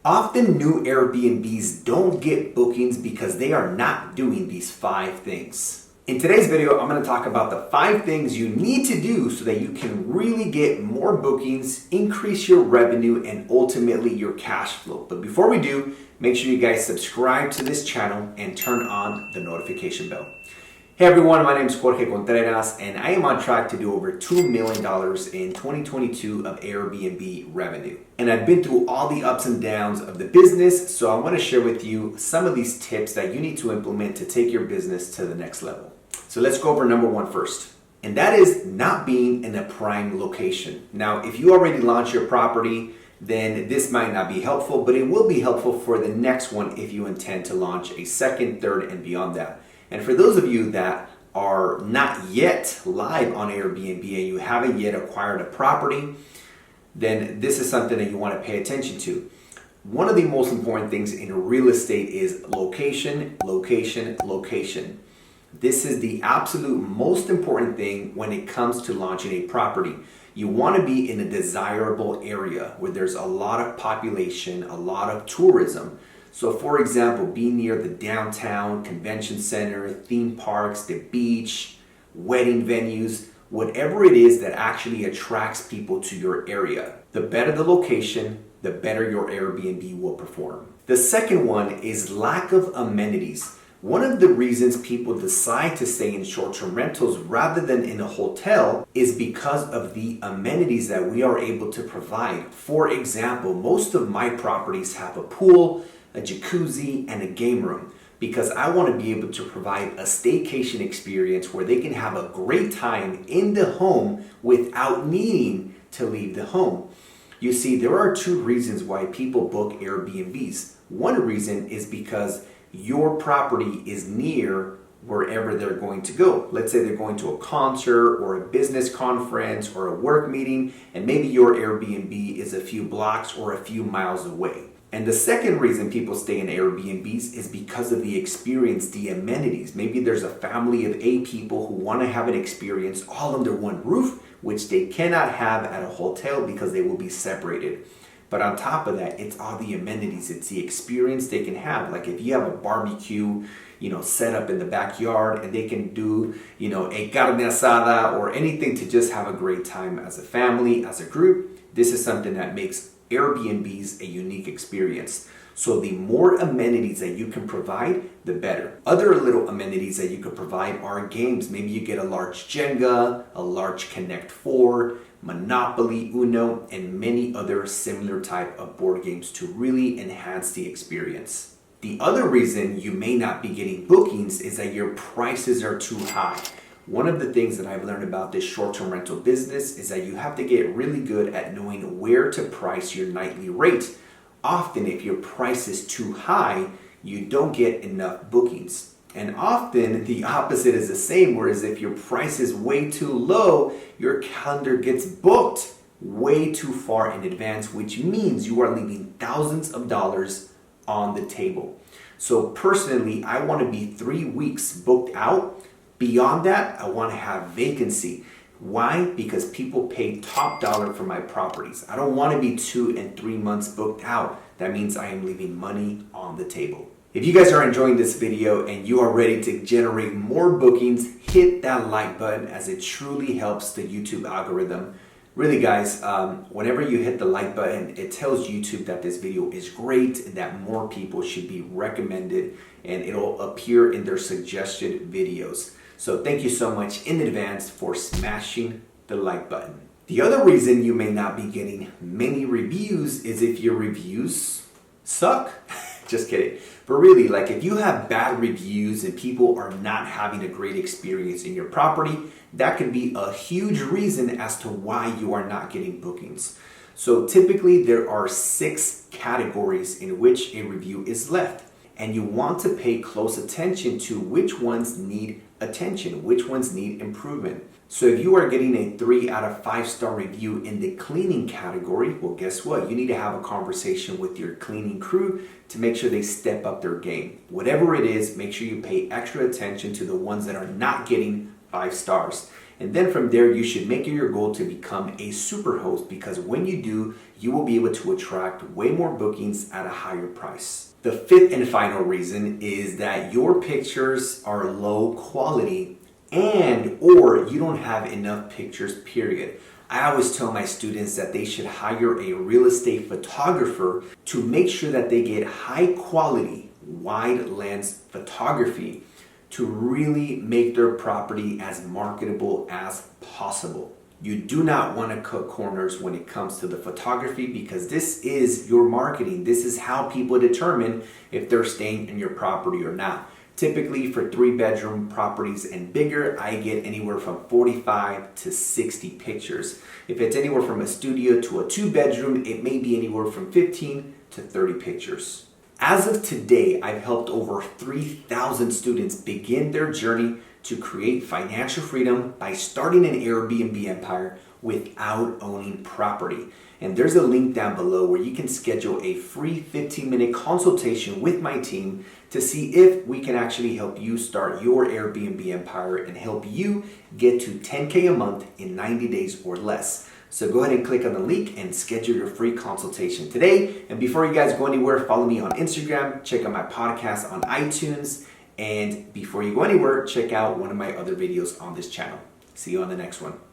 Often new Airbnbs don't get bookings because they are not doing these 5 things. In today's video, I'm going to talk about the 5 things you need to do so that you can really get more bookings, increase your revenue, and ultimately your cash flow. But before we do, make sure you guys subscribe to this channel and turn on the notification bell. Hey everyone, my name is Jorge Contreras and I am on track to do over $2 million in 2022 of Airbnb revenue. And I've been through all the ups and downs of the business, so I want to share with you some of these tips that you need to implement to take your business to the next level. So let's go over number 1 first. And that is not being in a prime location. Now, if you already launched your property, then this might not be helpful, but it will be helpful for the next one if you intend to launch a second, third, and beyond that. And for those of you that are not yet live on Airbnb and you haven't yet acquired a property, then this is something that you want to pay attention to. One of the most important things in real estate is location, location, location. This is the absolute most important thing when it comes to launching a property. You want to be in a desirable area where there's a lot of population, a lot of tourism. So for example, be near the downtown, convention center, theme parks, the beach, wedding venues, whatever it is that actually attracts people to your area. The better the location, the better your Airbnb will perform. The second one is lack of amenities. One of the reasons people decide to stay in short-term rentals rather than in a hotel is because of the amenities that we are able to provide. For example, most of my properties have a pool, a jacuzzi, and a game room because I want to be able to provide a staycation experience where they can have a great time in the home without needing to leave the home. You see, there are 2 reasons why people book Airbnbs. One reason is because your property is near wherever they're going to go. Let's say they're going to a concert or a business conference or a work meeting, and maybe your Airbnb is a few blocks or a few miles away. And the second reason people stay in Airbnbs is because of the experience, the amenities. Maybe there's a family of 8 people who want to have an experience all under one roof, which they cannot have at a hotel because they will be separated. But on top of that, it's all the amenities. It's the experience they can have. Like if you have a barbecue, set up in the backyard and they can do, a carne asada or anything to just have a great time as a family, as a group. This is something that makes Airbnbs a unique experience. So the more amenities that you can provide, the better. Other little amenities that you could provide are games. Maybe you get a large Jenga, a large Connect 4, Monopoly, Uno, and many other similar type of board games to really enhance the experience. The other reason you may not be getting bookings is that your prices are too high. One of the things that I've learned about this short-term rental business is that you have to get really good at knowing where to price your nightly rate. Often, if your price is too high, you don't get enough bookings. And often, the opposite is the same, whereas if your price is way too low, your calendar gets booked way too far in advance, which means you are leaving thousands of dollars on the table. So personally, I want to be 3 weeks booked out. Beyond that, I want to have vacancy. Why? Because people pay top dollar for my properties. I don't want to be 2 and 3 months booked out. That means I am leaving money on the table. If you guys are enjoying this video and you are ready to generate more bookings, hit that like button as it truly helps the YouTube algorithm. Really guys, whenever you hit the like button, it tells YouTube that this video is great and that more people should be recommended and it'll appear in their suggested videos. So thank you so much in advance for smashing the like button. The other reason you may not be getting many reviews is if your reviews suck. Just kidding. But really, like if you have bad reviews and people are not having a great experience in your property, that could be a huge reason as to why you are not getting bookings. So typically there are 6 categories in which a review is left. And you want to pay close attention to which ones need attention, which ones need improvement. So if you are getting a 3 out of 5 star review in the cleaning category, well, guess what? You need to have a conversation with your cleaning crew to make sure they step up their game. Whatever it is, make sure you pay extra attention to the ones that are not getting 5 stars. And then from there, you should make it your goal to become a super host, because when you do, you will be able to attract way more bookings at a higher price. The fifth and final reason is that your pictures are low quality and or you don't have enough pictures, period. I always tell my students that they should hire a real estate photographer to make sure that they get high quality, wide lens photography to really make their property as marketable as possible. You do not want to cut corners when it comes to the photography, because this is your marketing. This is how people determine if they're staying in your property or not. Typically for 3-bedroom properties and bigger, I get anywhere from 45 to 60 pictures. If it's anywhere from a studio to a 2-bedroom, it may be anywhere from 15 to 30 pictures. As of today, I've helped over 3,000 students begin their journey to create financial freedom by starting an Airbnb empire without owning property. And there's a link down below where you can schedule a free 15-minute consultation with my team to see if we can actually help you start your Airbnb empire and help you get to 10K a month in 90 days or less. So go ahead and click on the link and schedule your free consultation today. And before you guys go anywhere, follow me on Instagram, check out my podcast on iTunes, and before you go anywhere, check out one of my other videos on this channel. See you on the next one.